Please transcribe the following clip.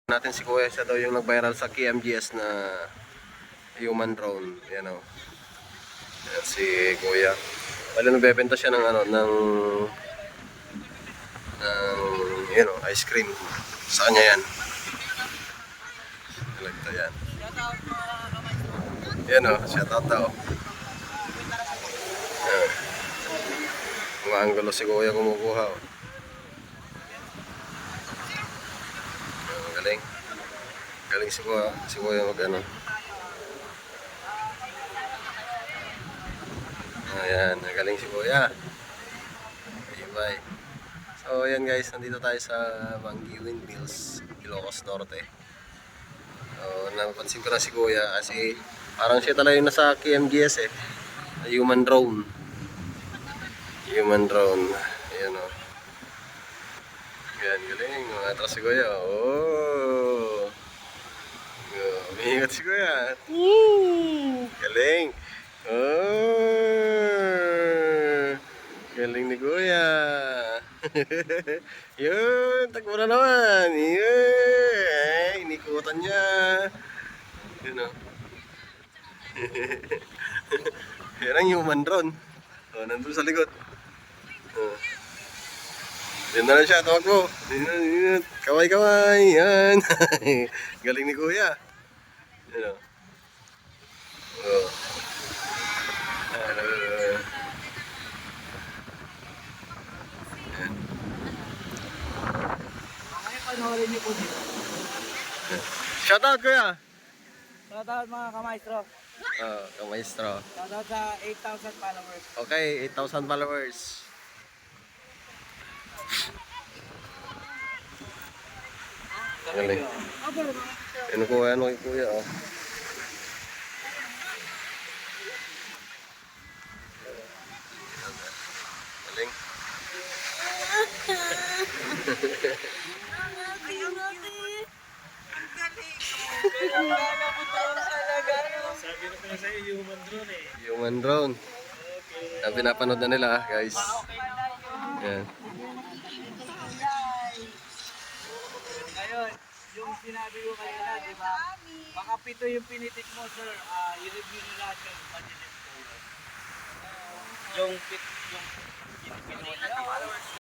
Natin si Kuya, siya daw yung nag-viral sa KMGS na human drone. Yan o. Yan si Kuya. Bali nagbebenta siya ng ano, ng you know, ice cream. Saan niya yan? Talagta yan. Yan o, shout out daw. Yan. Mga anggulo si Kuya kumukuha o. Galing. Galing si Kuya mag ano. Ayan, galing si Kuya. Bye. So ayan guys, nandito tayo sa Bangi Windmills, Ilocos Norte. So napansin ko na si Kuya kasi parang siya talaga yung nasa KMGS eh. Human drone. Human drone. Ayan o. Ayan, galing. Atras si Kuya. Oh! Umiingat si Kuya. Galing. Oh! Galing ni Kuya. Yun, takbo na naman. Yun. Ay, inikutan niya. Yun o. Yan ang human drone. O, nandun sa likod. O. Yan na lang siya, tawag mo. Kaway-kaway. Yan. Galing ni Kuya. Yan o. O. Panoorin niyo po dito. Shoutout Kuya. Shoutout mga kamaestro. Kamaestro. Shoutout sa 8,000 followers. Okay, 8,000 followers. Galing. Ano Kuya, ano kay Kuya oh. Galing. Sabi na pala sa'yo, human drone eh. Human drone. Pinapanood na nila guys. Yan. Ngayon, yung sinabi ko kayo na, di ba? Baka 7 yung pinitik mo, sir. I-review nyo lahat yung budget ko. Yung pit, yung